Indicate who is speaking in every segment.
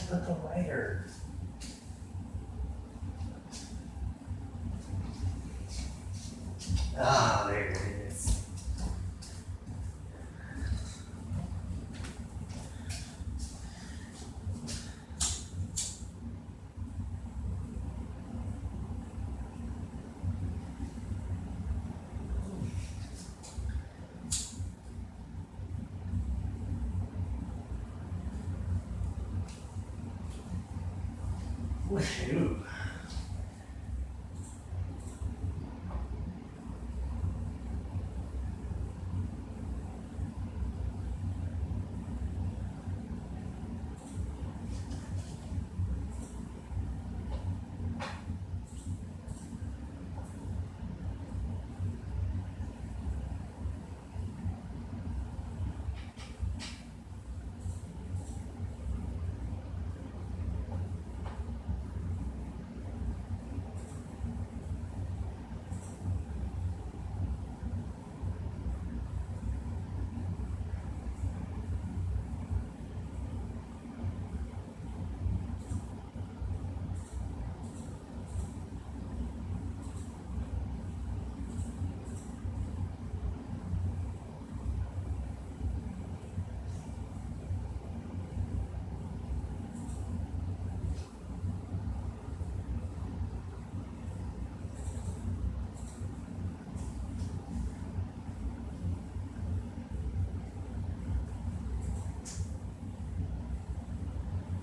Speaker 1: put the lighter? Ah, there it is. Woohoo.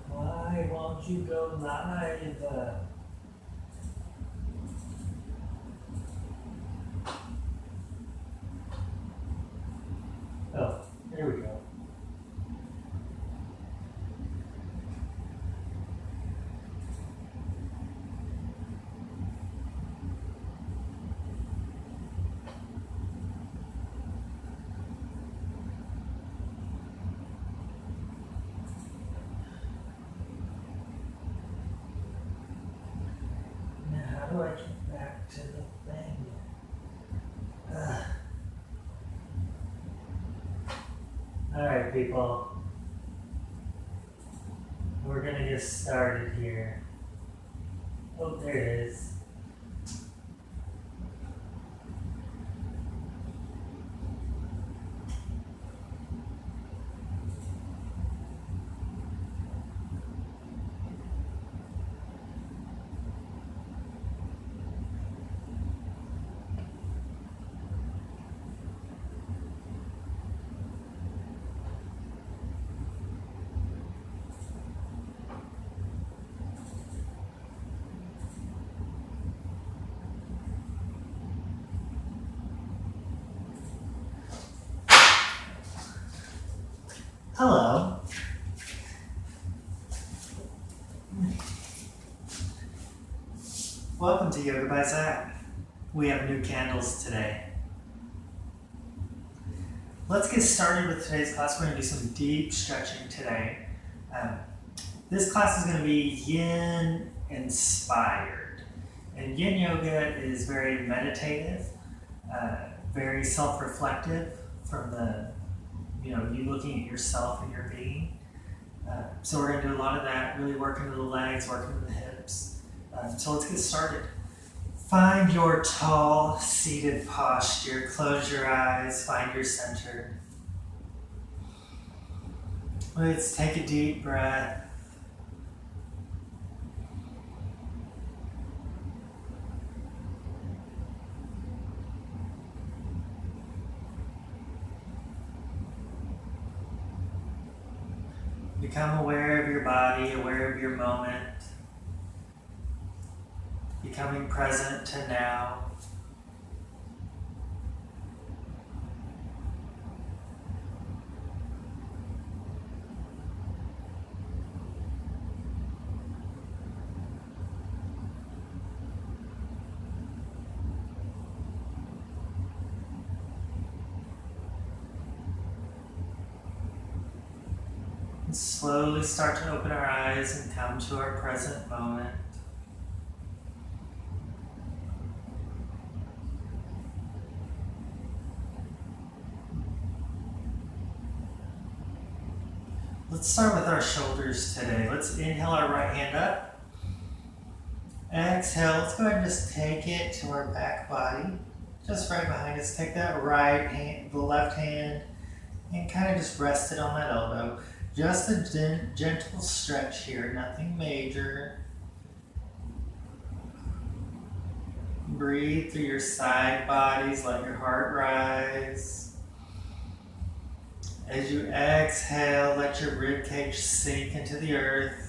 Speaker 1: Why won't you go live? Oh, there we go. How do I get back to the thing? All right, people. We're gonna get started here. Oh, there it is. Hello. Welcome to Yoga by Zach. We have new candles today. Let's get started with today's class. We're going to do some deep stretching today. This class is going to be Yin inspired. And Yin yoga is very meditative, very self-reflective from you looking at yourself and your being. So we're going to do a lot of that, really working the legs, working the hips. So let's get started. Find your tall, seated posture. Close your eyes, find your center. Let's take a deep breath. Become aware of your body, aware of your moment. Becoming present to now. And slowly start to open our eyes and come to our present moment. Let's start with our shoulders today. Let's inhale our right hand up. Exhale, let's go ahead and just take it to our back body. Just right behind us. Take that right hand, the left hand, and kind of just rest it on that elbow. Just a gentle stretch here, nothing major. Breathe through your side bodies, let your heart rise. As you exhale, let your rib cage sink into the earth.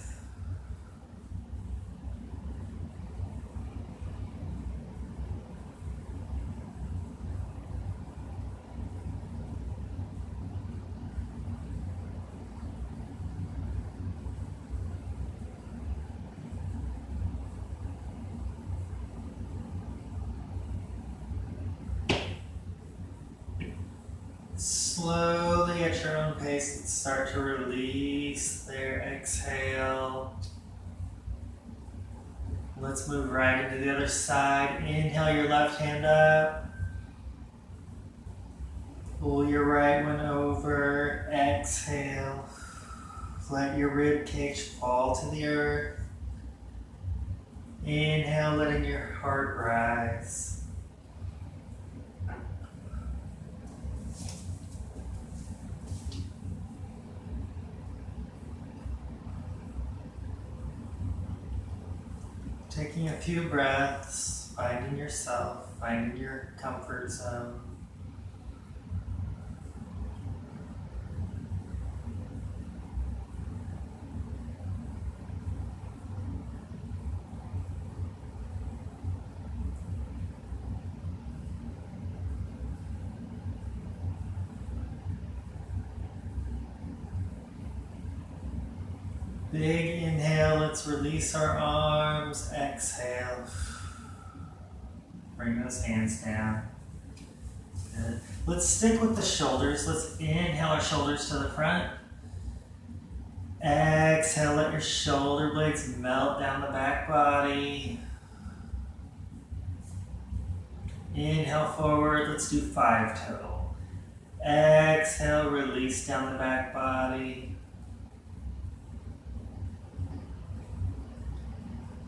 Speaker 1: Slowly at your own pace, start to release there. Exhale. Let's move right into the other side. Inhale your left hand up. Pull your right one over. Exhale. Let your rib cage fall to the earth. Inhale, letting your heart rise. Taking a few breaths, finding yourself, finding your comfort zone. Big inhale, let's release our arms. Exhale. Bring those hands down. Good. Let's stick with the shoulders. Let's inhale our shoulders to the front. Exhale, let your shoulder blades melt down the back body. Inhale forward, let's do 5 total. Exhale, release down the back body.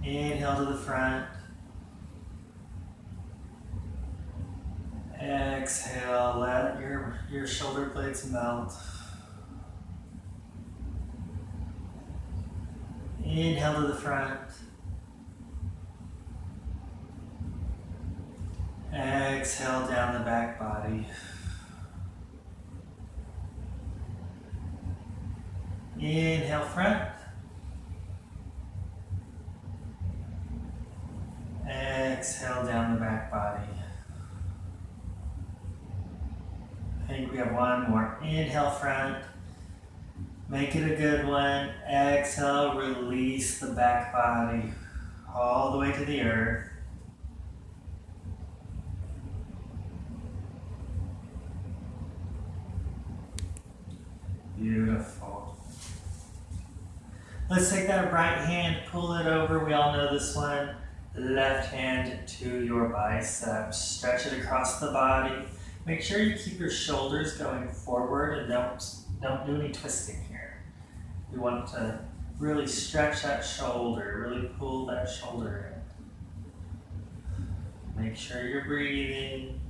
Speaker 1: Inhale to the front. Exhale, let your shoulder blades melt. Inhale to the front. Exhale down the back body. Inhale front. Exhale down the back body. I think we have one more. Inhale front. Make it a good one. Exhale, release the back body all the way to the earth. Beautiful. Let's take that right hand, pull it over. We all know this one. Left hand to your biceps. Stretch it across the body. Make sure you keep your shoulders going forward and don't do any twisting here. We want to really stretch that shoulder, really pull that shoulder in. Make sure you're breathing.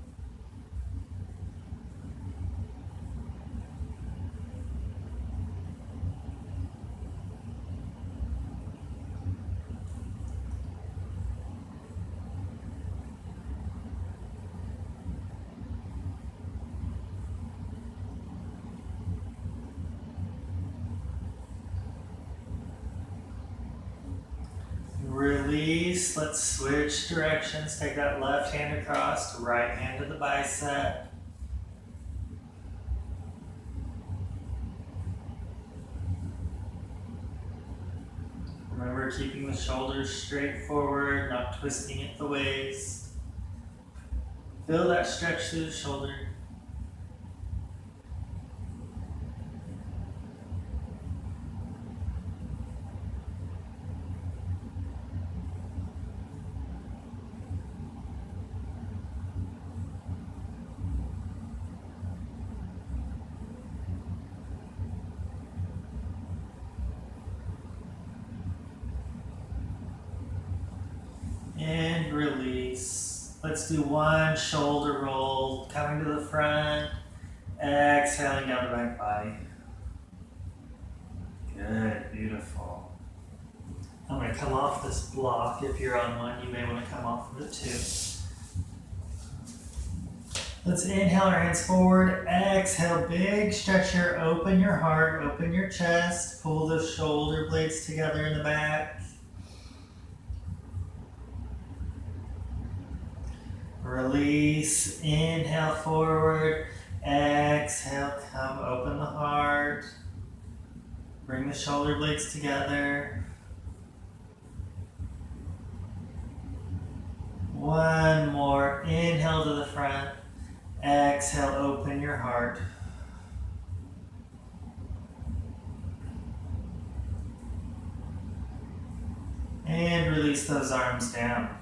Speaker 1: Release, let's switch directions. Take that left hand across, right hand to the bicep. Remember keeping the shoulders straight forward, not twisting at the waist. Feel that stretch through the shoulder. Let's do one shoulder roll, coming to the front, exhaling down the back body. Good, beautiful. I'm going to come off this block. If you're on one, you may want to come off of it too. Let's inhale our hands forward, exhale, big stretch here, open your heart, open your chest, pull the shoulder blades together in the back. Release, inhale forward, exhale, come open the heart. Bring the shoulder blades together. One more, inhale to the front, exhale, open your heart. And release those arms down.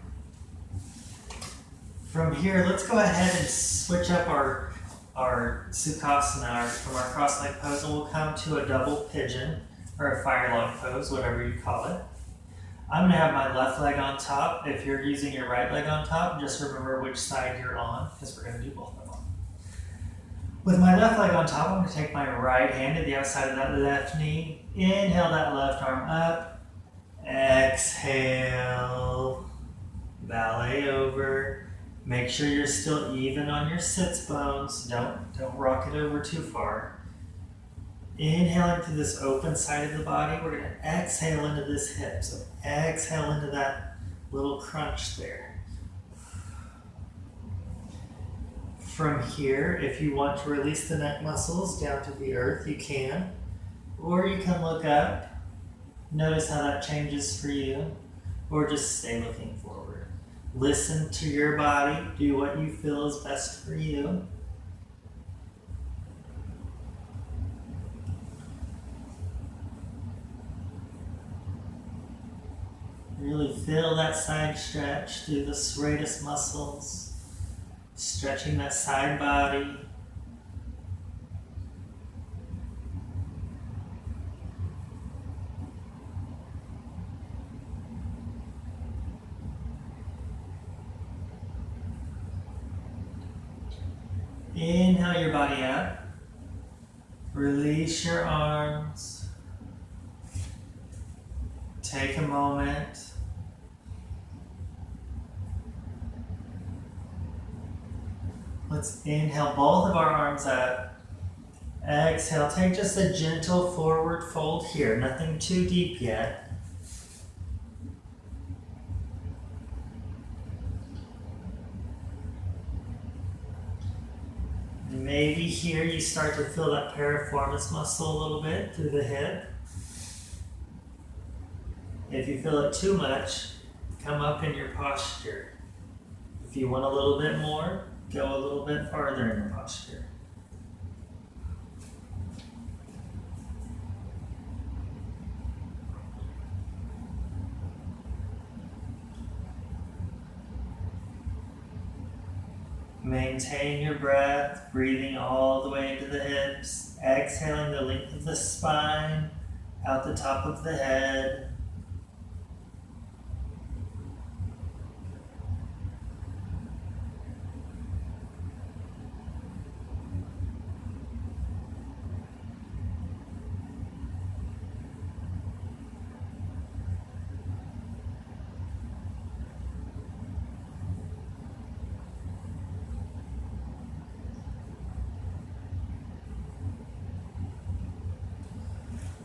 Speaker 1: From here, let's go ahead and switch up our Sukhasana from our cross-legged pose, and we'll come to a double pigeon or a fire log pose, whatever you call it. I'm going to have my left leg on top. If you're using your right leg on top, just remember which side you're on, because we're going to do both of them. With my left leg on top, I'm going to take my right hand to the outside of that left knee. Inhale that left arm up. Exhale. Ballet over. Make sure you're still even on your sits bones. Don't rock it over too far. Inhaling to this open side of the body. We're going to exhale into this hip. So exhale into that little crunch there. From here, if you want to release the neck muscles down to the earth, you can. Or you can look up. Notice how that changes for you. Or just stay looking forward. Listen to your body. Do what you feel is best for you. Really feel that side stretch through the serratus muscles, stretching that side body. Inhale your body up. Release your arms. Take a moment. Let's inhale both of our arms up. Exhale, take just a gentle forward fold here. Nothing too deep yet. Maybe here you start to feel that piriformis muscle a little bit through the hip. If you feel it too much, come up in your posture. If you want a little bit more, go a little bit farther in your posture. Maintain your breath, breathing all the way into the hips, exhaling the length of the spine, out the top of the head.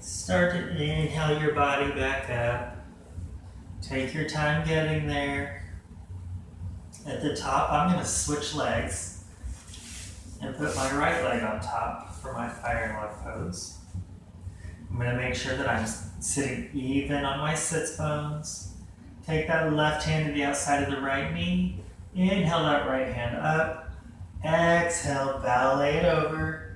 Speaker 1: Start to inhale your body back up. Take your time getting there. At the top, I'm going to switch legs and put my right leg on top for my fire log pose. I'm going to make sure that I'm sitting even on my sits bones. Take that left hand to the outside of the right knee. Inhale that right hand up. Exhale, ballet it over.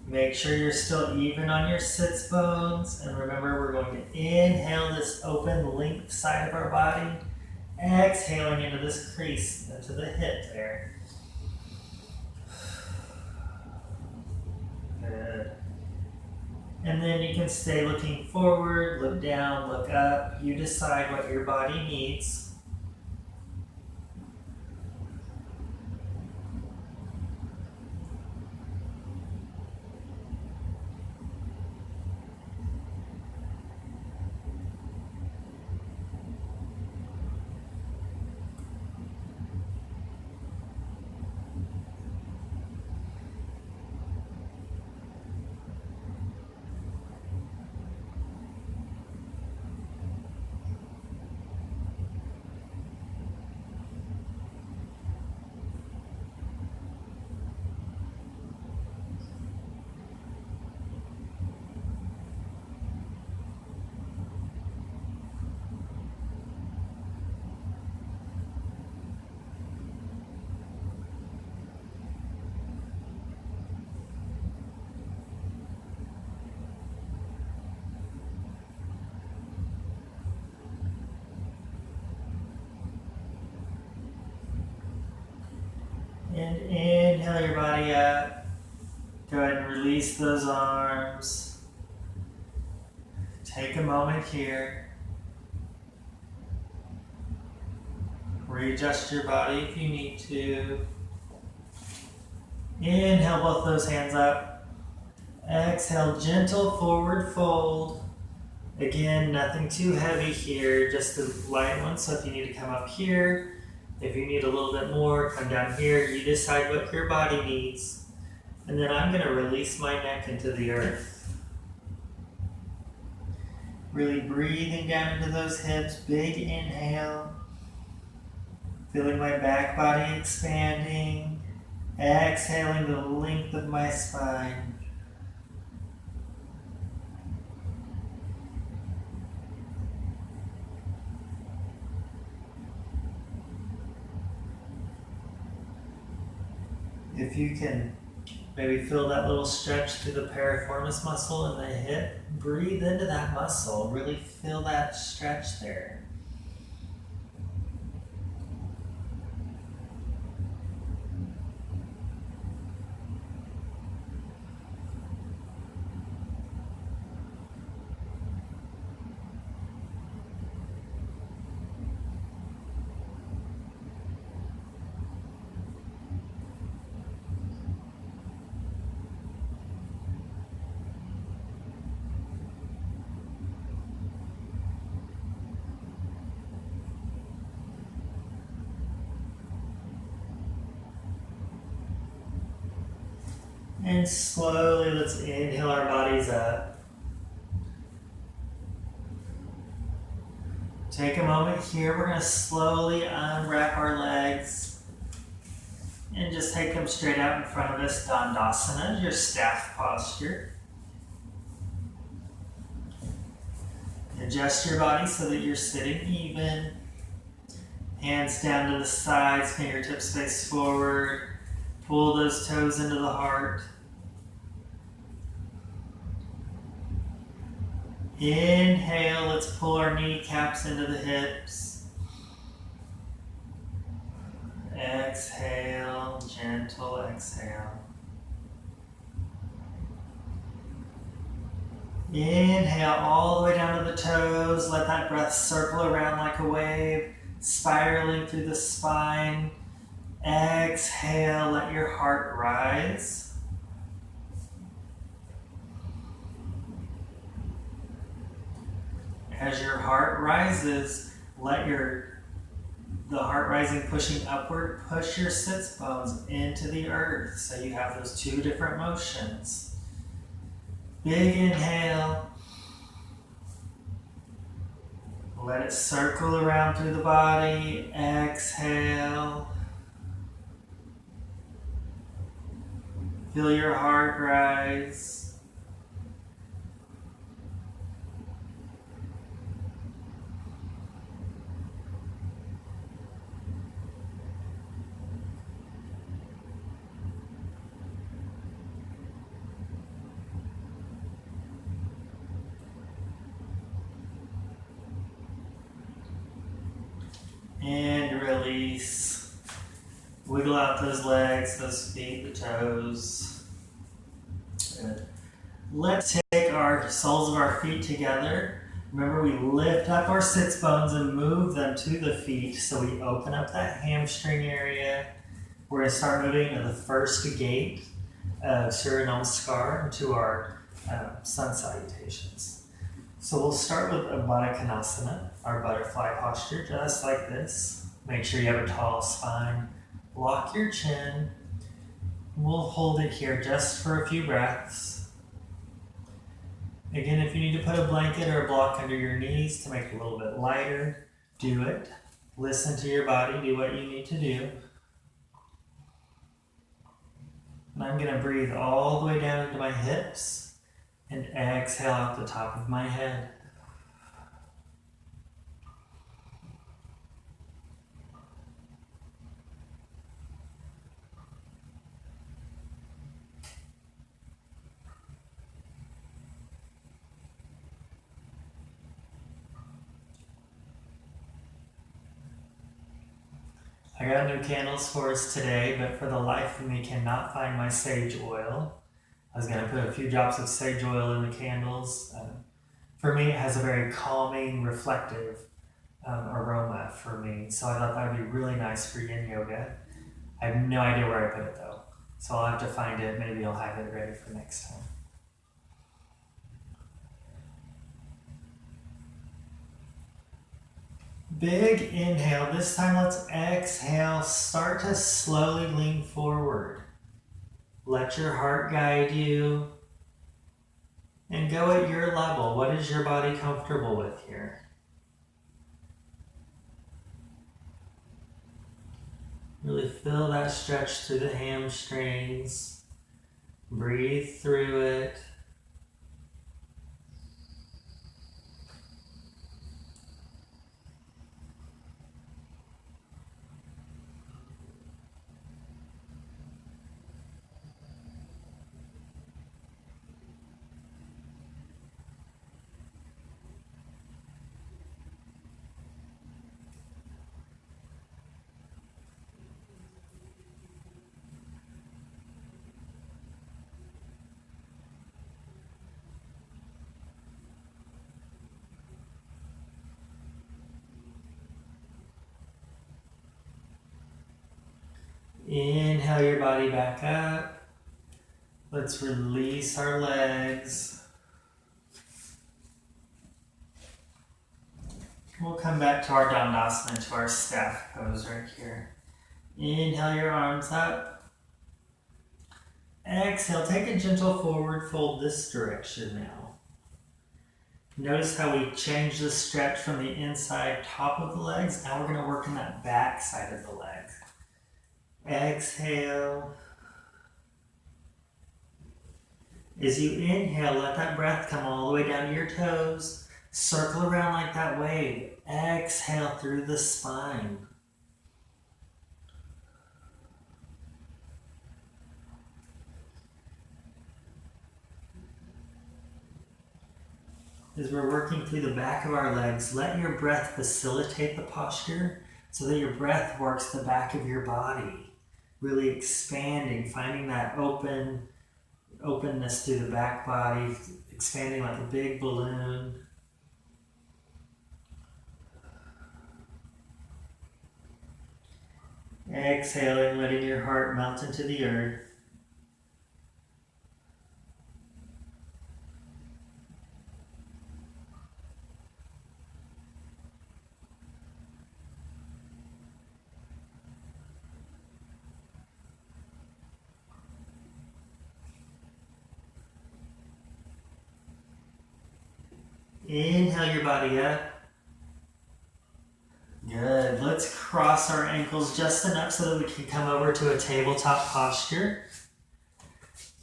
Speaker 1: Make sure you're still even on your sits bones. And remember, we're going to inhale this open length side of our body. Exhaling into this crease, into the hip there. Good. And then you can stay looking forward, look down, look up. You decide what your body needs. And inhale your body up. Go ahead and release those arms. Take a moment here. Readjust your body if you need to. Inhale both those hands up. Exhale, gentle forward fold. Again, nothing too heavy here, just a light one. So if you need to come up here, if you need a little bit more, come down here. You decide what your body needs. And then I'm going to release my neck into the earth. Really breathing down into those hips. Big inhale. Feeling my back body expanding. Exhaling the length of my spine. If you can maybe feel that little stretch through the piriformis muscle in the hip, breathe into that muscle. Really feel that stretch there. And slowly, let's inhale our bodies up. Take a moment here. We're going to slowly unwrap our legs and just take them straight out in front of us. Dandasana, your staff posture. Adjust your body so that you're sitting even. Hands down to the sides, fingertips face forward. Pull those toes into the heart. Inhale, let's pull our kneecaps into the hips. Exhale, gentle exhale. Inhale all the way down to the toes. Let that breath circle around like a wave, spiraling through the spine. Exhale, let your heart rise. As your heart rises, let the heart rising pushing upward, push your sits bones into the earth. So you have those two different motions. Big inhale. Let it circle around through the body. Exhale. Feel your heart rise. And release. Wiggle out those legs, those feet, the toes. Good. Let's take our soles of our feet together. Remember, we lift up our sits bones and move them to the feet. So we open up that hamstring area. We're going to start moving to the first gate of Surya Namaskar into our sun salutations. So we'll start with a Baddha Konasana, our butterfly posture, just like this. Make sure you have a tall spine. Lock your chin. We'll hold it here just for a few breaths. Again, if you need to put a blanket or a block under your knees to make it a little bit lighter, do it. Listen to your body, do what you need to do. And I'm going to breathe all the way down into my hips and exhale out the top of my head. I got new candles for us today, but for the life of me cannot find my sage oil. I was going to put a few drops of sage oil in the candles. For me, it has a very calming, reflective aroma for me. So I thought that would be really nice for yin yoga. I have no idea where I put it though. So I'll have to find it. Maybe I'll have it ready for next time. Big inhale. This time let's exhale. Start to slowly lean forward. Let your heart guide you. And go at your level. What is your body comfortable with here? Really feel that stretch through the hamstrings. Breathe through it. Inhale your body back up. Let's release our legs. We'll come back to our Dandasana, to our staff pose right here. Inhale your arms up. Exhale, take a gentle forward fold this direction now. Notice how we change the stretch from the inside top of the legs. Now we're going to work in that back side of the legs. Exhale. As you inhale, let that breath come all the way down to your toes. Circle around like that wave. Exhale through the spine. As we're working through the back of our legs, let your breath facilitate the posture so that your breath works the back of your body. Really expanding, finding that openness through the back body, expanding like a big balloon. Exhaling, letting your heart melt into the earth. Inhale your body up. Good. Let's cross our ankles just enough so that we can come over to a tabletop posture.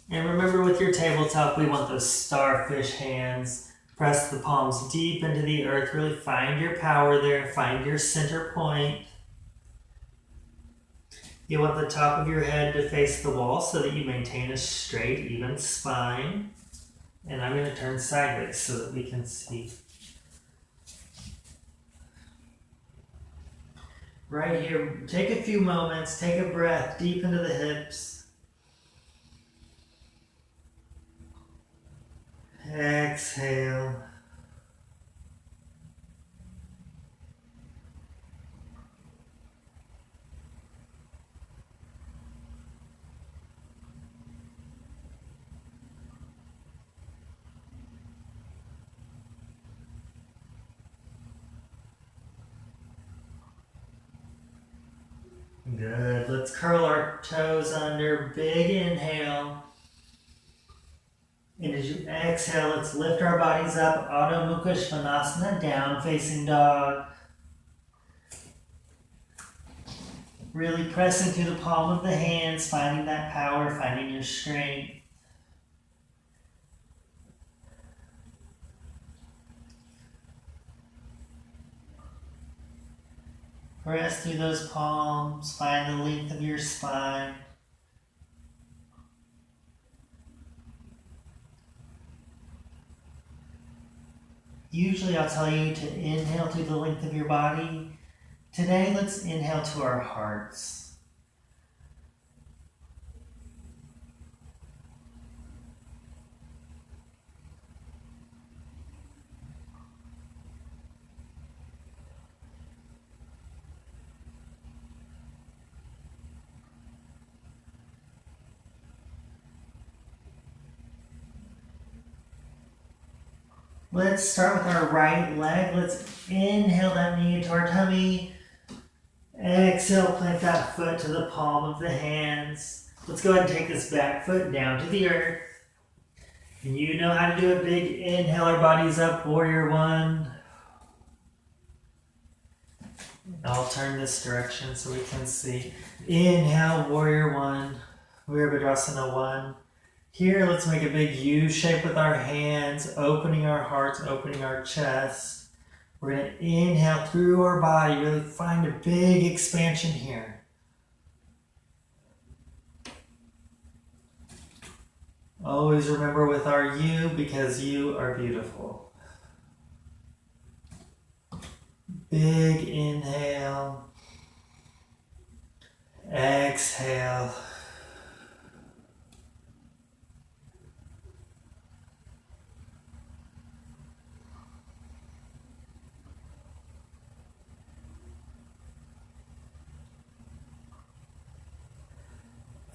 Speaker 1: And remember, with your tabletop, we want those starfish hands. Press the palms deep into the earth. Really find your power there. Find your center point. You want the top of your head to face the wall so that you maintain a straight, even spine. And I'm going to turn sideways so that we can see. Right here, take a few moments, take a breath deep into the hips. Exhale. Good. Let's curl our toes under. Big inhale. And as you exhale, let's lift our bodies up. Adho Mukha Svanasana, down facing dog. Really pressing through the palm of the hands, finding that power, finding your strength. Press through those palms, find the length of your spine. Usually I'll tell you to inhale through the length of your body, Today, let's inhale to our hearts. Let's start with our right leg. Let's inhale that knee into our tummy. Exhale, plant that foot to the palm of the hands. Let's go ahead and take this back foot down to the earth. And you know how to do it. Big inhale, our bodies up, warrior one. I'll turn this direction so we can see. Inhale, warrior one. Virabhadrasana one. Here, let's make a big U shape with our hands, opening our hearts, opening our chest. We're going to inhale through our body, really find a big expansion here. Always remember with our U, because you are beautiful. Big inhale. Exhale.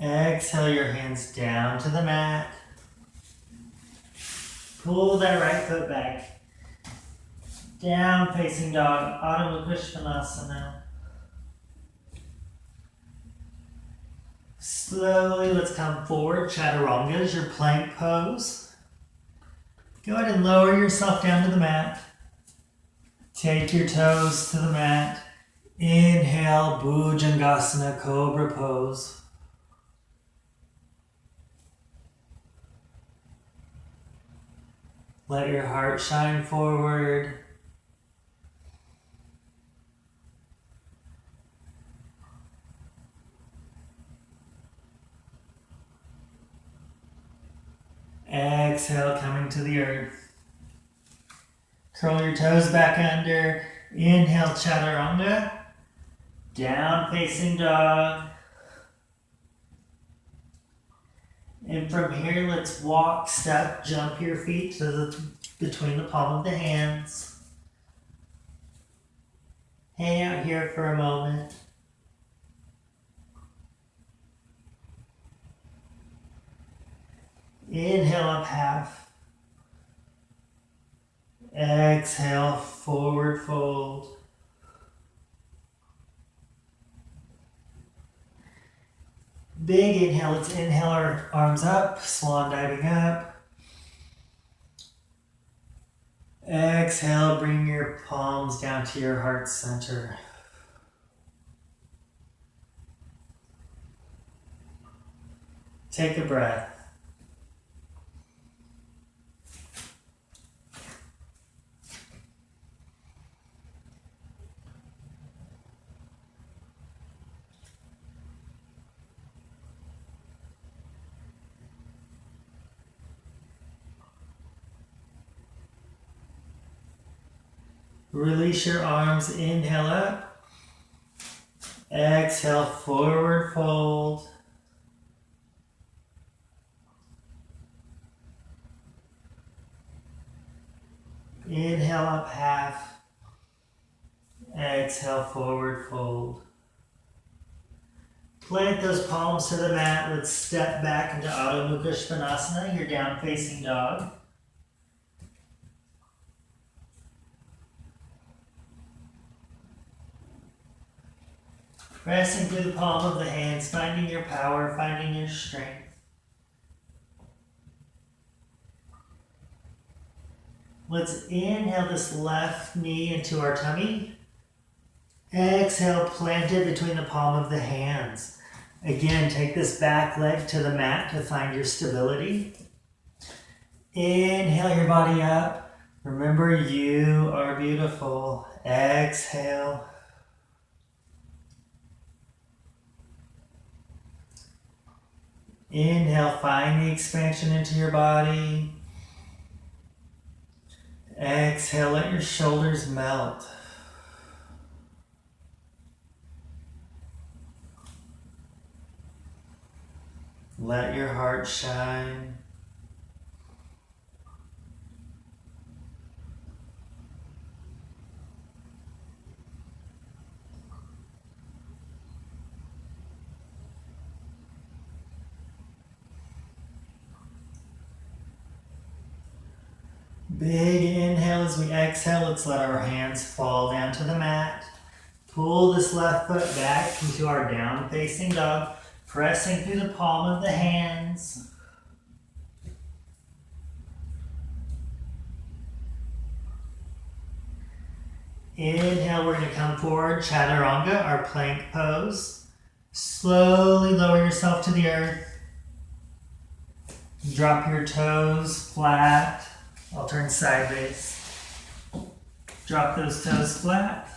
Speaker 1: Exhale your hands down to the mat. Pull that right foot back. Down facing dog, Adho Mukha Svanasana. Slowly let's come forward. Chaturanga is your plank pose. Go ahead and lower yourself down to the mat. Take your toes to the mat. Inhale, Bhujangasana, Cobra pose. Let your heart shine forward. Exhale, coming to the earth. Curl your toes back under. Inhale, Chaturanga. Down facing dog. And from here, let's walk, step, jump your feet to between the palm of the hands. Hang out here for a moment. Inhale up half. Exhale, forward fold. Big inhale, let's inhale our arms up, swan diving up. Exhale, bring your palms down to your heart center. Take a breath. Release your arms, inhale up. Exhale, forward fold. Inhale up half. Exhale, forward fold. Plant those palms to the mat. Let's step back into Adho Mukha Svanasana, your down facing dog. Pressing through the palm of the hands, finding your power, finding your strength. Let's inhale this left knee into our tummy. Exhale, plant it between the palm of the hands. Again, take this back leg to the mat to find your stability. Inhale your body up. Remember, you are beautiful. Exhale. Inhale, find the expansion into your body. Exhale, let your shoulders melt. Let your heart shine. Big inhale as we exhale. Let's let our hands fall down to the mat. Pull this left foot back into our down facing dog, pressing through the palm of the hands. Inhale, we're going to come forward, chaturanga, our plank pose. Slowly lower yourself to the earth. Drop your toes flat. I'll turn sideways. Drop those toes flat.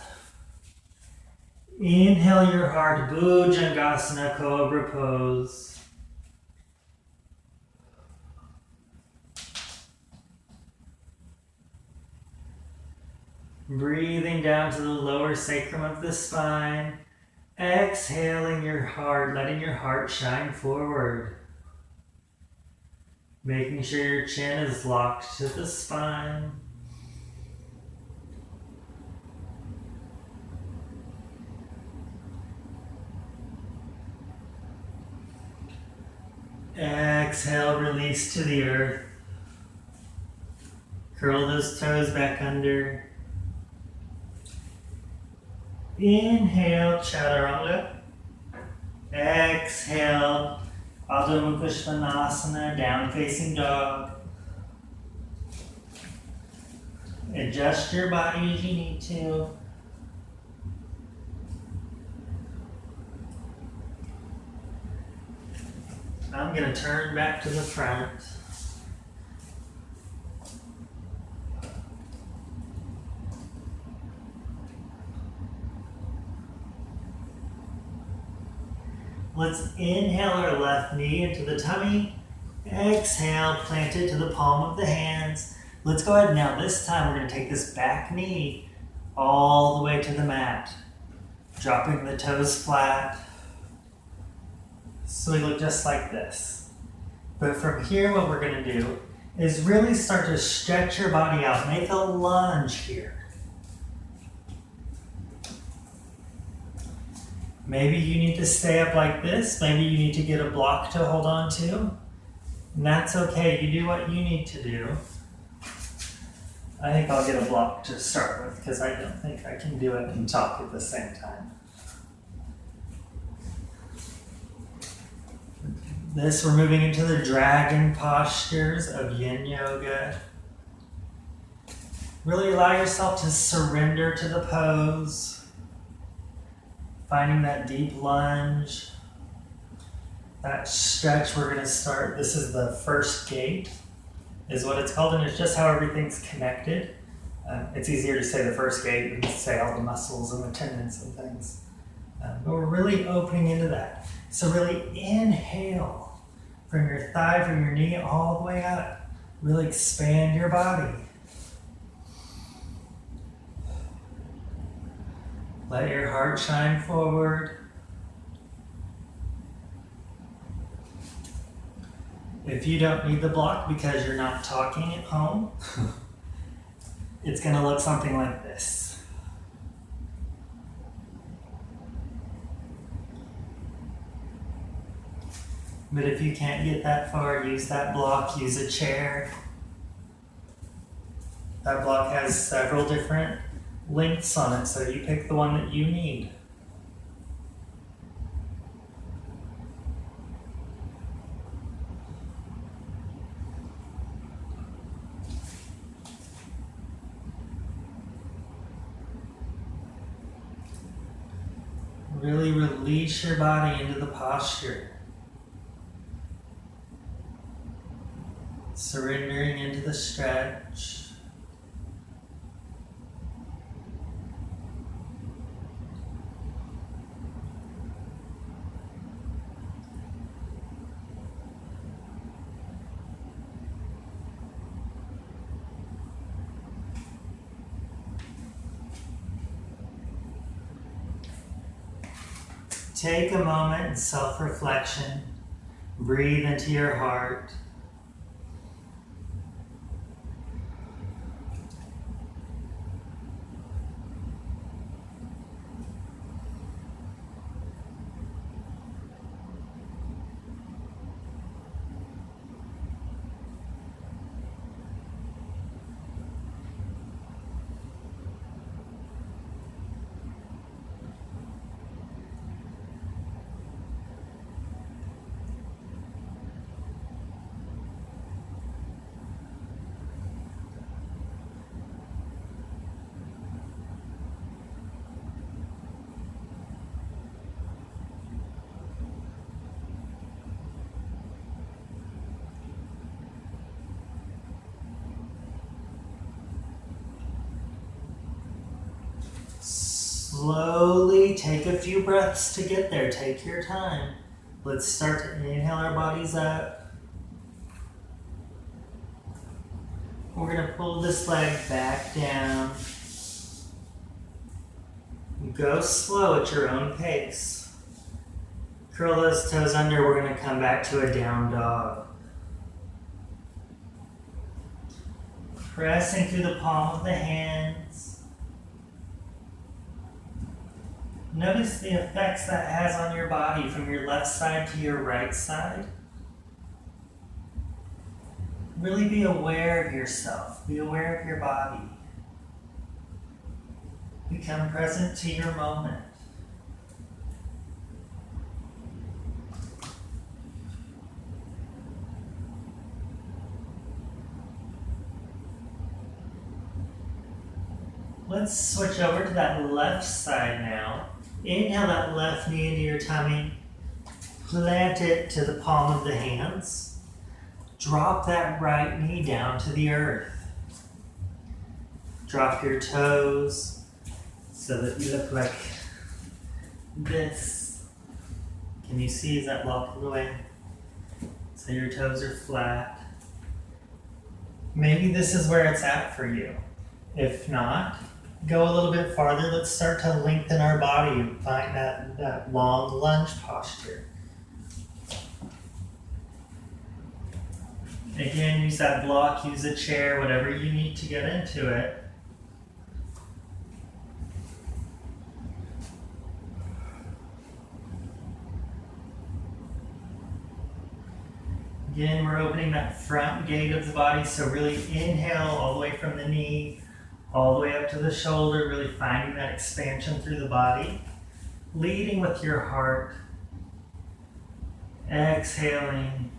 Speaker 1: Inhale your heart, Bhujangasana, Cobra pose. Breathing down to the lower sacrum of the spine. Exhaling your heart, letting your heart shine forward. Making sure your chin is locked to the spine. Exhale, release to the earth. Curl those toes back under. Inhale, chaturanga. Exhale, Adho Mukha Svanasana, down facing dog. Adjust your body as you need to. I'm going to turn back to the front. Let's inhale our left knee into the tummy. Exhale, plant it to the palm of the hands. Let's go ahead now. This time we're going to take this back knee all the way to the mat. Dropping the toes flat. So we look just like this. But from here, what we're going to do is really start to stretch your body out. Make a lunge here. Maybe you need to stay up like this. Maybe you need to get a block to hold on to. And that's okay. You do what you need to do. I think I'll get a block to start with because I don't think I can do it and talk at the same time. This, we're moving into the dragon postures of Yin Yoga. Really allow yourself to surrender to the pose. Finding that deep lunge. That stretch we're going to start. This is the first gate, is what it's called, and it's just how everything's connected. It's easier to say the first gate than to say all the muscles and the tendons and things. But we're really opening into that. So really inhale from your thigh, from your knee, all the way up. Really expand your body. Let your heart shine forward. If you don't need the block because you're not talking at home, it's going to look something like this. But if you can't get that far, use that block, use a chair. That block has several different lengths on it, so you pick the one that you need. Really release your body into the posture. Surrendering into the stretch. Take a moment in self-reflection. Breathe into your heart. Slowly take a few breaths to get there. Take your time. Let's start to inhale our bodies up. We're going to pull this leg back down. Go slow at your own pace. Curl those toes under. We're going to come back to a down dog. Pressing through the palm of the hands. Notice the effects that has on your body from your left side to your right side. Really be aware of yourself. Be aware of your body. Become present to your moment. Let's switch over to that left side now. Inhale that left knee into your tummy. Plant it to the palm of the hands. Drop that right knee down to the earth. Drop your toes so that you look like this. Can you see? Is that blocking the way? So your toes are flat. Maybe this is where it's at for you. If not, go a little bit farther. Let's start to lengthen our body and find that long lunge posture. Again, use that block, use a chair, whatever you need to get into it. Again, we're opening that front gate of the body, so really inhale all the way from the knee, all the way up to the shoulder, really finding that expansion through the body. Leading with your heart. Exhaling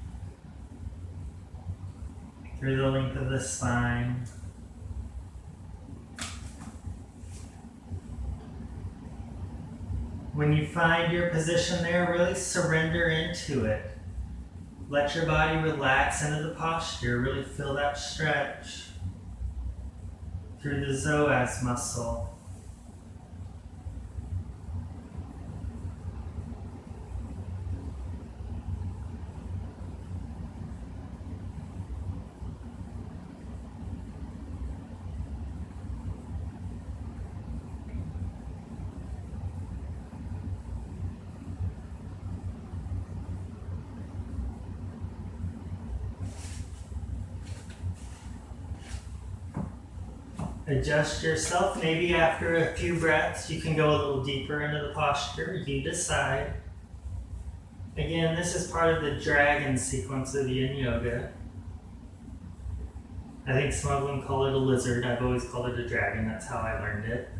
Speaker 1: through the length of the spine. When you find your position there, really surrender into it. Let your body relax into the posture. Really feel that stretch through the psoas muscle. Adjust yourself. Maybe after a few breaths, you can go a little deeper into the posture. You decide. Again, this is part of the dragon sequence of Yin Yoga. I think some of them call it a lizard. I've always called it a dragon. That's how I learned it.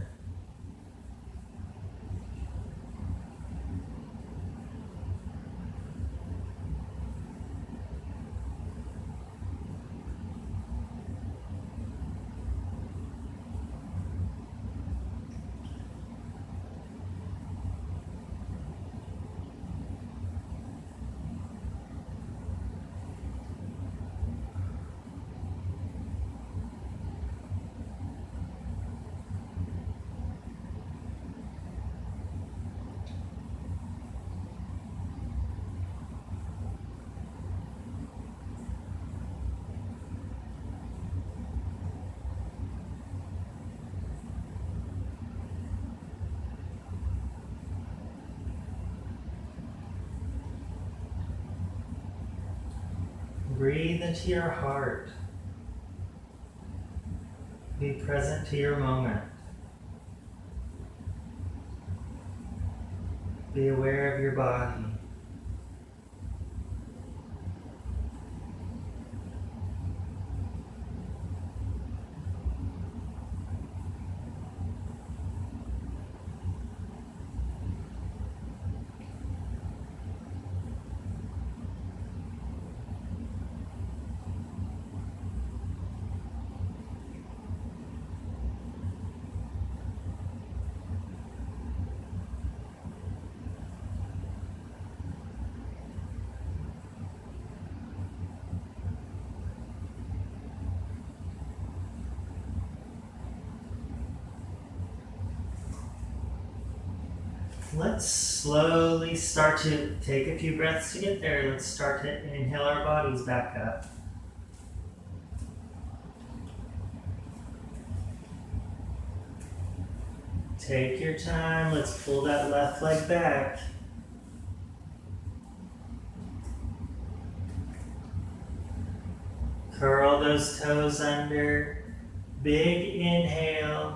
Speaker 1: Breathe into your heart. Be present to your moment. Be aware of your body. Let's slowly start to take a few breaths to get there. Let's start to inhale our bodies back up. Take your time. Let's pull that left leg back. Curl those toes under. Big inhale.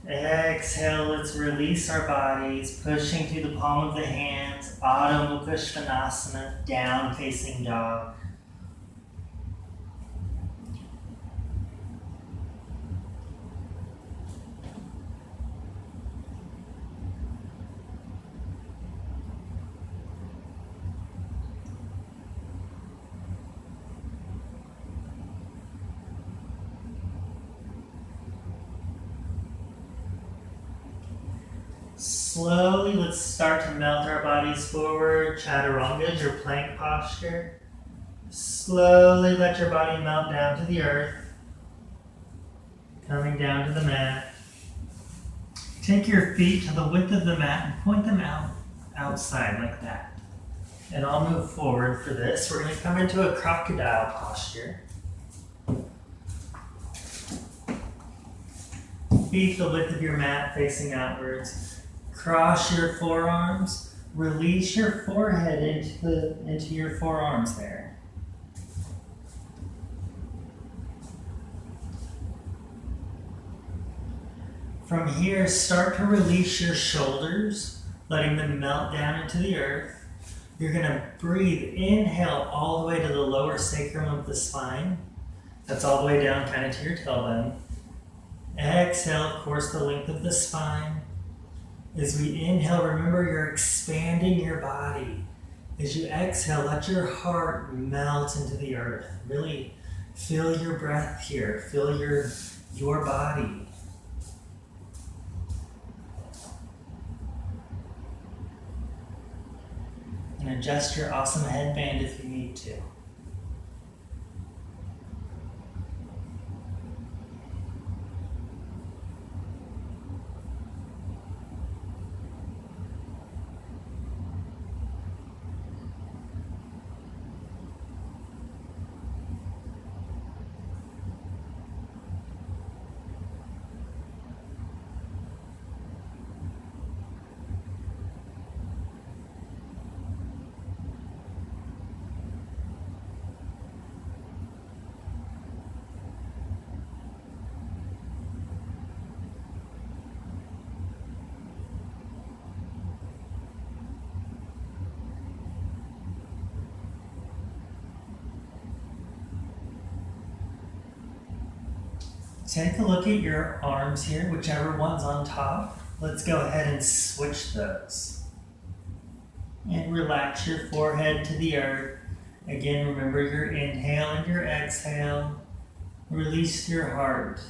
Speaker 1: Exhale, let's release our bodies, pushing through the palm of the hands, Adho Mukha Svanasana, down facing dog. Slowly, let's start to melt our bodies forward. Chaturanga is your plank posture. Slowly let your body melt down to the earth. Coming down to the mat. Take your feet to the width of the mat and point them outside like that. And I'll move forward for this. We're going to come into a crocodile posture. Feet the width of your mat facing outwards. Cross your forearms, release your forehead into your forearms there. From here, start to release your shoulders, letting them melt down into the earth. You're going to breathe, inhale all the way to the lower sacrum of the spine. That's all the way down kind of to your tailbone. Exhale, of course, the length of the spine. As we inhale, remember you're expanding your body. As you exhale, let your heart melt into the earth. Really feel your breath here. Feel your body. And adjust your awesome headband if you need to. Take a look at your arms here, whichever one's on top. Let's go ahead and switch those. And relax your forehead to the earth. Again, remember your inhale and your exhale. Release your heart.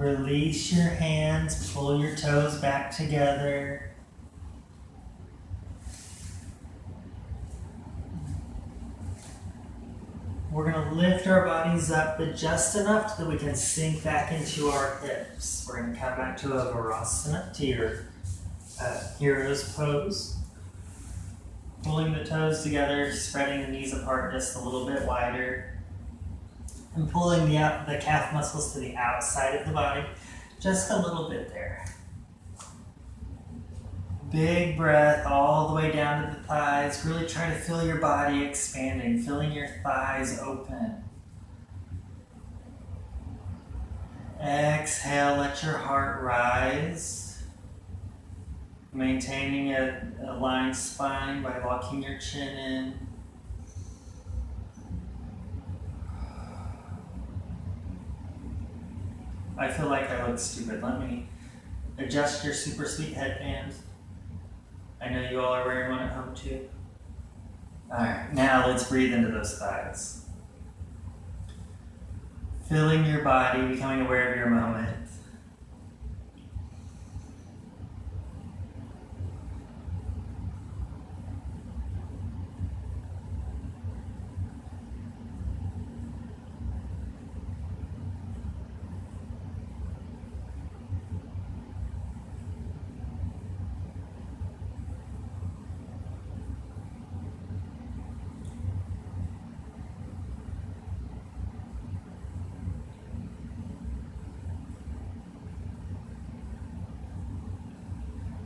Speaker 1: Release your hands, pull your toes back together. We're going to lift our bodies up, but just enough that we can sink back into our hips. We're going to come back to a Virasana, to your hero's pose. Pulling the toes together, spreading the knees apart just a little bit wider. And pulling the calf muscles to the outside of the body, just a little bit there. Big breath all the way down to the thighs. Really try to feel your body expanding, feeling your thighs open. Exhale, let your heart rise. Maintaining a aligned spine by locking your chin in. I feel like I look stupid. Let me adjust your super sweet headband. I know you all are wearing one at home too. Alright, now let's breathe into those thighs. Feeling your body, becoming aware of your moment.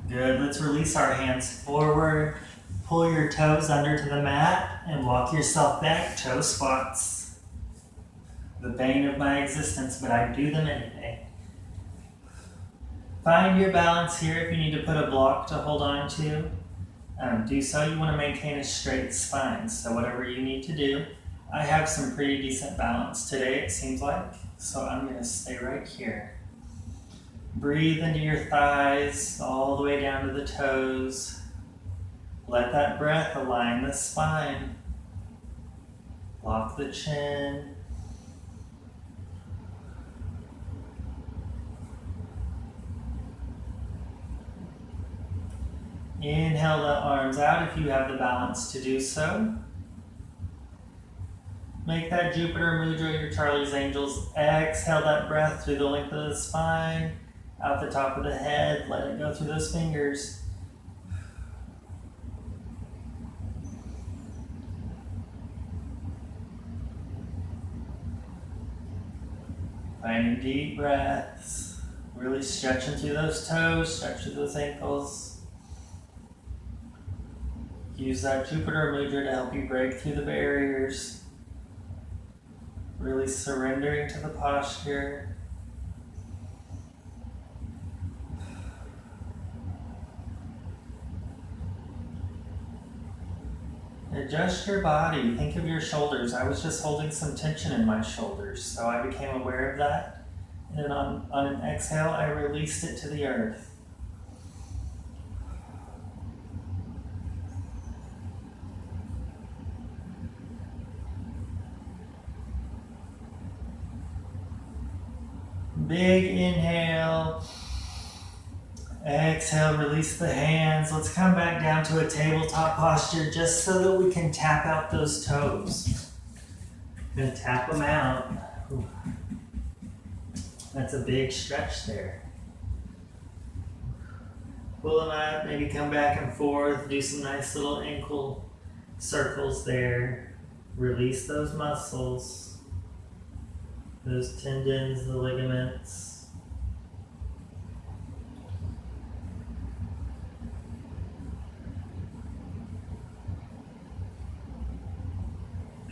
Speaker 1: Good, let's release our hands forward. Pull your toes under to the mat and walk yourself back, toe squats. The bane of my existence, but I do them anyway. Find your balance here. If you need to put a block to hold on to, do so. You want to maintain a straight spine, so whatever you need to do. I have some pretty decent balance today, it seems like, so I'm going to stay right here. Breathe into your thighs, all the way down to the toes. Let that breath align the spine. Lock the chin. Inhale the arms out if you have the balance to do so. Make that Jupiter Mudra, your Charlie's Angels. Exhale that breath through the length of the spine. Out the top of the head, let it go through those fingers. Finding deep breaths. Really stretching through those toes, stretch through those ankles. Use that Jupiter Mudra to help you break through the barriers. Really surrendering to the posture. Adjust your body. Think of your shoulders. I was just holding some tension in my shoulders, so I became aware of that. And then on an exhale, I released it to the earth. Big inhale. Exhale, release the hands. Let's come back down to a tabletop posture just so that we can tap out those toes. Gonna tap them out. Ooh. That's a big stretch there. Pull them up, maybe come back and forth, do some nice little ankle circles there. Release those muscles, those tendons, the ligaments.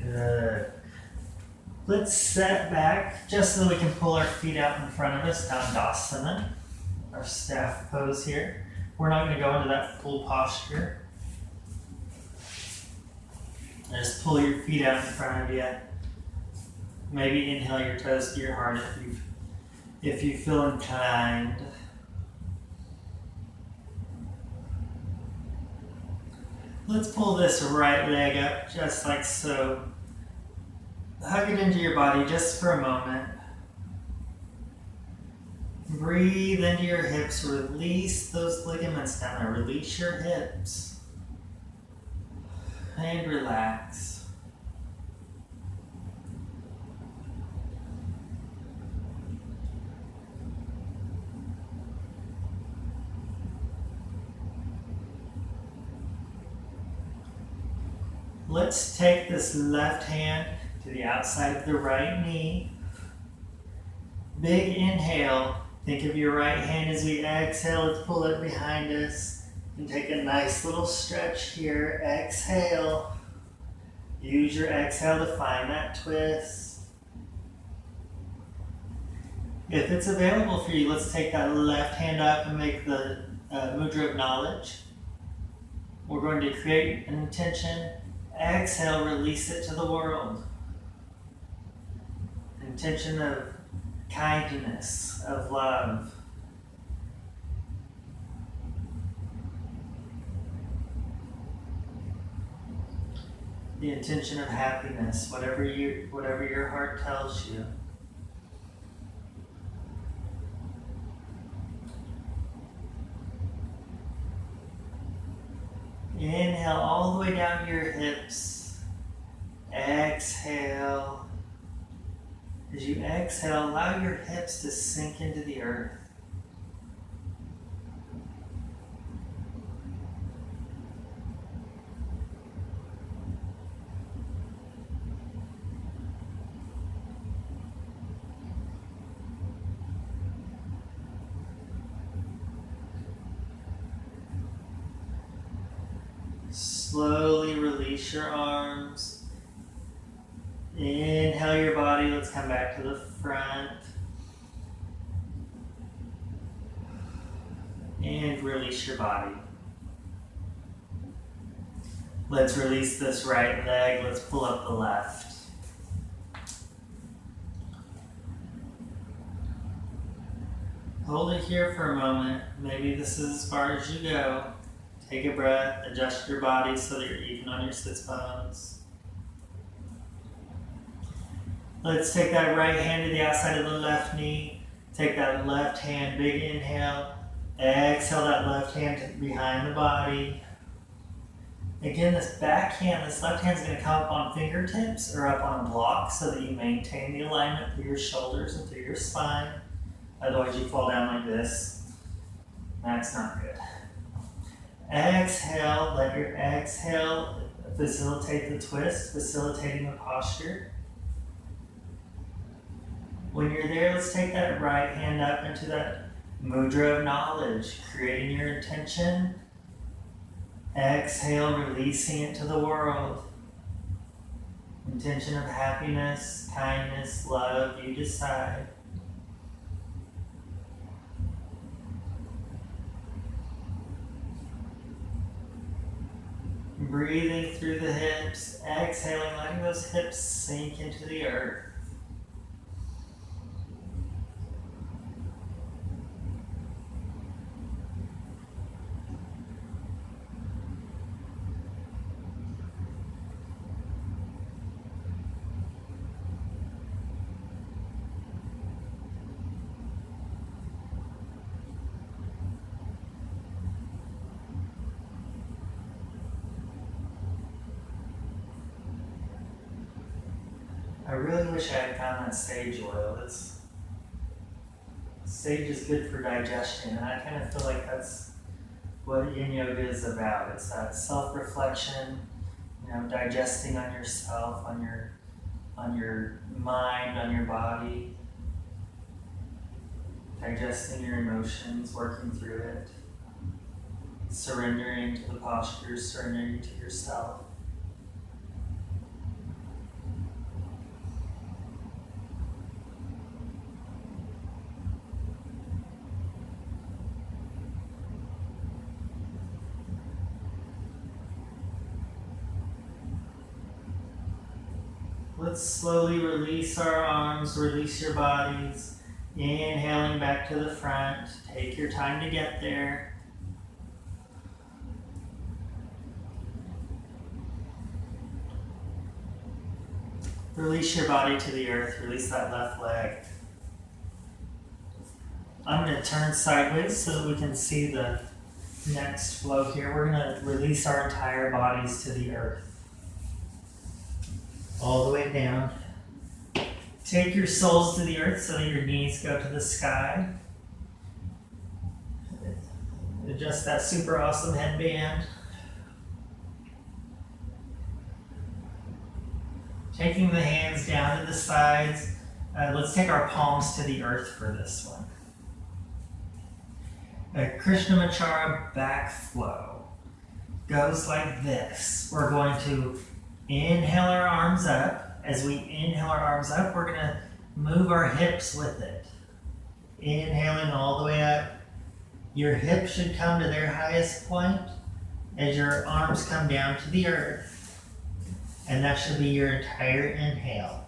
Speaker 1: Good. Let's set back just so we can pull our feet out in front of us, Dandasana, our staff pose here. We're not going to go into that full posture. Just pull your feet out in front of you. Maybe inhale your toes to your heart if you feel inclined. Let's pull this right leg up just like so. Hug it into your body just for a moment. Breathe into your hips. Release those ligaments down there. Release your hips. And relax. Let's take this left hand to the outside of the right knee. Big inhale. Think of your right hand as we exhale. Let's pull it behind us and take a nice little stretch here. Exhale. Use your exhale to find that twist. If it's available for you, let's take that left hand up and make the mudra of knowledge. We're going to create an intention. Exhale, release it to the world. Intention of kindness, of love. The intention of happiness, whatever your heart tells you. Inhale all the way down to your hips. Exhale. As you exhale, allow your hips to sink into the earth. Slowly release your arms. Inhale your body. Let's come back to the front. And release your body. Let's release this right leg. Let's pull up the left. Hold it here for a moment. Maybe this is as far as you go. Take a breath, adjust your body so that you're even on your sits bones. Let's take that right hand to the outside of the left knee. Take that left hand, big inhale. Exhale that left hand behind the body. Again, this left hand is going to come up on fingertips or up on blocks so that you maintain the alignment through your shoulders and through your spine. Otherwise you fall down like this. That's not good. Exhale, let your exhale facilitate the twist, facilitating the posture. When you're there, let's take that right hand up into that mudra of knowledge, creating your intention. Exhale, releasing it to the world. Intention of happiness, kindness, love, you decide. Breathing through the hips, exhaling, letting those hips sink into the earth. I really wish I had found that sage oil. Sage is good for digestion, and I kind of feel like that's what Yin Yoga is about. It's that self-reflection, digesting on yourself, on your mind, on your body, digesting your emotions, working through it, surrendering to the postures, surrendering to yourself. Let's slowly release our arms, release your bodies. Inhaling back to the front. Take your time to get there. Release your body to the earth. Release that left leg. I'm going to turn sideways so that we can see the next flow here. We're going to release our entire bodies to the earth. All the way down. Take your soles to the earth so that your knees go to the sky. Adjust that super awesome headband. Taking the hands down to the sides. Let's take our palms to the earth for this one. A Krishnamacharya back flow goes like this. We're going to inhale our arms up. As we inhale our arms up, we're going to move our hips with it. Inhaling all the way up. Your hips should come to their highest point as your arms come down to the earth. And that should be your entire inhale.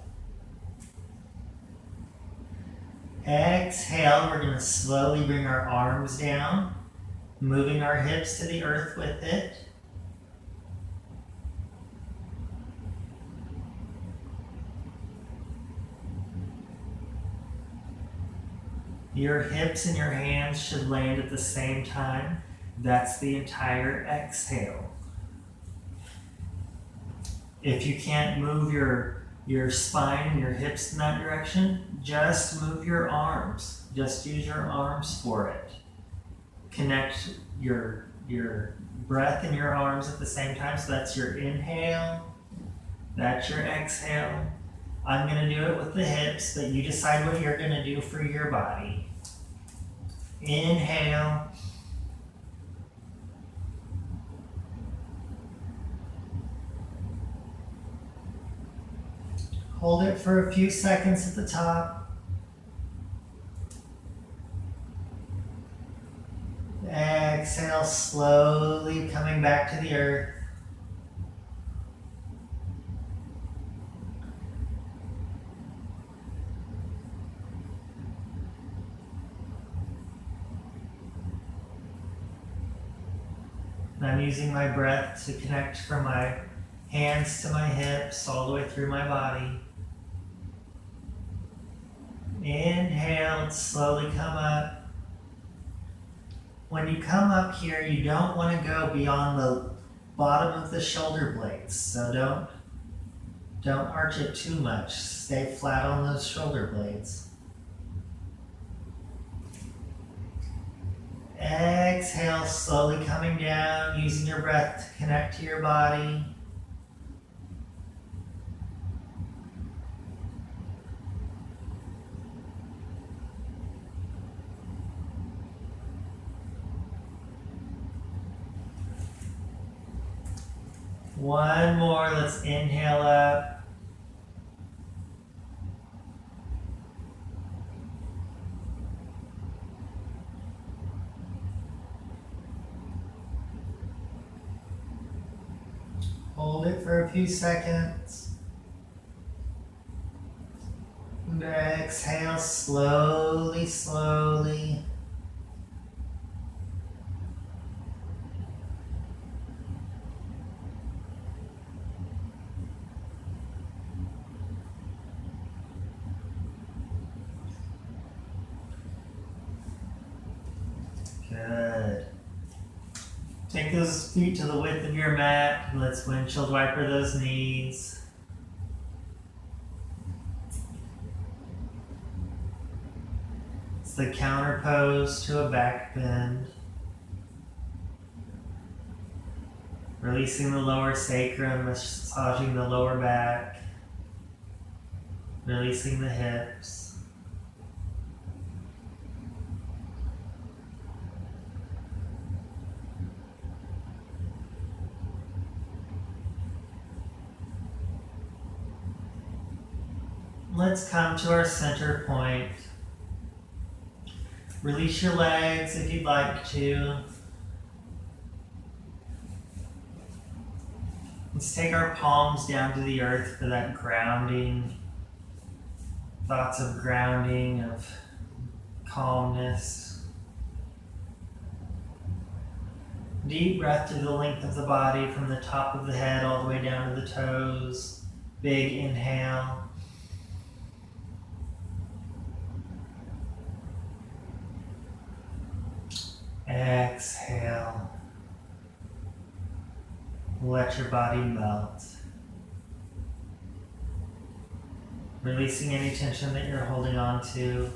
Speaker 1: Exhale, we're going to slowly bring our arms down, moving our hips to the earth with it. Your hips and your hands should land at the same time. That's the entire exhale. If you can't move your spine and your hips in that direction, just move your arms. Just use your arms for it. Connect your breath and your arms at the same time. So that's your inhale. That's your exhale. I'm going to do it with the hips, but you decide what you're going to do for your body. Inhale. Hold it for a few seconds at the top. Exhale, slowly coming back to the earth. I'm using my breath to connect from my hands to my hips, all the way through my body. Inhale and slowly come up. When you come up here, you don't want to go beyond the bottom of the shoulder blades. So don't arch it too much. Stay flat on those shoulder blades. Exhale, slowly coming down, using your breath to connect to your body. One more, let's inhale up. Hold it for a few seconds. And exhale slowly, slowly. Good. Take those feet to the width of your mat. Let's windshield wiper those knees. It's the counter pose to a back bend. Releasing the lower sacrum, massaging the lower back. Releasing the hips. Let's come to our center point. Release your legs if you'd like to. Let's take our palms down to the earth for that grounding. Thoughts of grounding, of calmness. Deep breath through the length of the body from the top of the head all the way down to the toes. Big inhale. Exhale. Let your body melt. Releasing any tension that you're holding on to.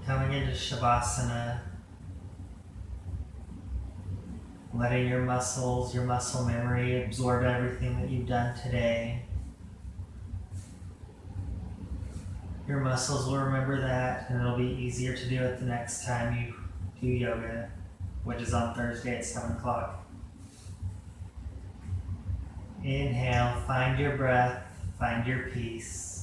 Speaker 1: Coming into Shavasana, letting your muscles, your muscle memory absorb everything that you've done today. Your muscles will remember that, and it'll be easier to do it the next time you do yoga, which is on Thursday at 7 o'clock. Inhale, find your breath, find your peace.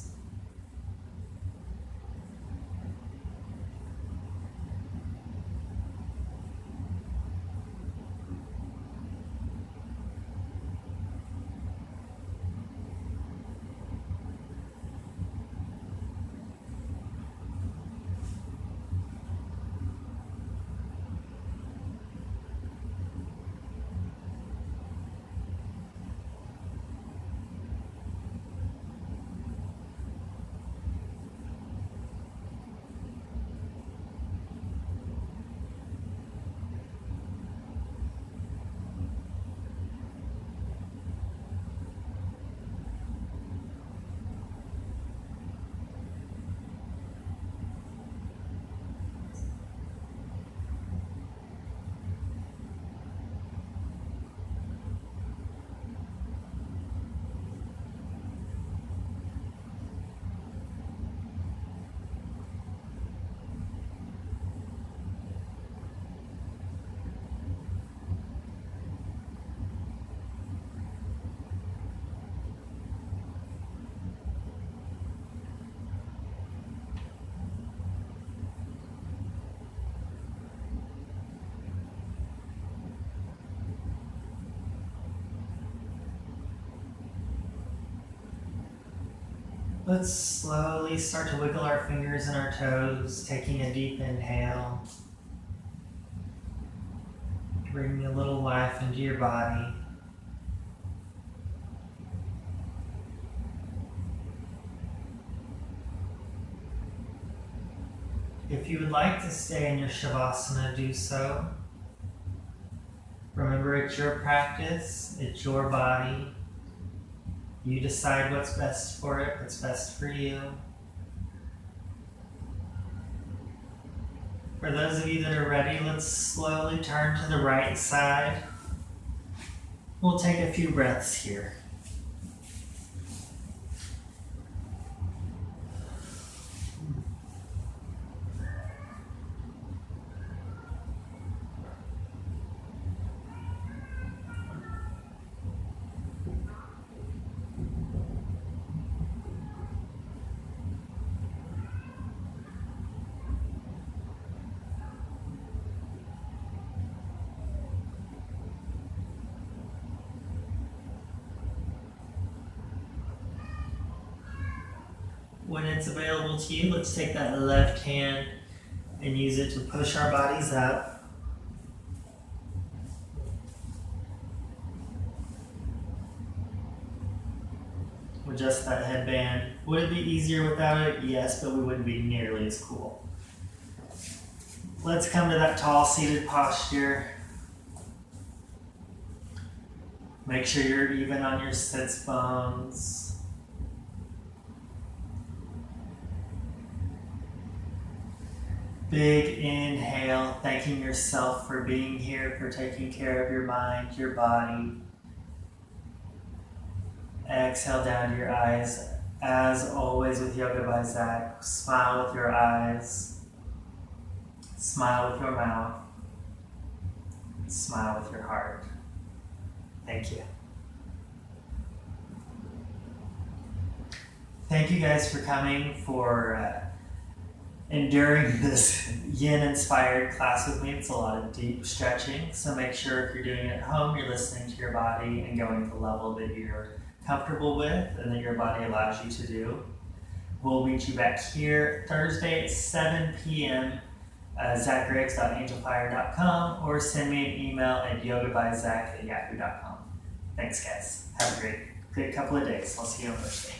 Speaker 1: Let's slowly start to wiggle our fingers and our toes, taking a deep inhale. Bringing a little life into your body. If you would like to stay in your Shavasana, do so. Remember, it's your practice, it's your body. You decide what's best for it, what's best for you. For those of you that are ready, let's slowly turn to the right side. We'll take a few breaths here. When it's available to you, let's take that left hand and use it to push our bodies up. Adjust that headband. Would it be easier without it? Yes, but we wouldn't be nearly as cool. Let's come to that tall seated posture. Make sure you're even on your sits bones. Big inhale, thanking yourself for being here, for taking care of your mind, your body. Exhale down to your eyes. As always with YogaByZack, smile with your eyes, smile with your mouth, smile with your heart. Thank you. Thank you guys for coming, for enduring this yin-inspired class with me. It's a lot of deep stretching, so make sure if you're doing it at home, you're listening to your body and going to the level that you're comfortable with and that your body allows you to do. We'll meet you back here Thursday at 7 p.m. zachgriggs.angelfire.com, or send me an email at yogabyzack@yahoo.com. Thanks, guys. Have a great couple of days. I'll see you on Thursday.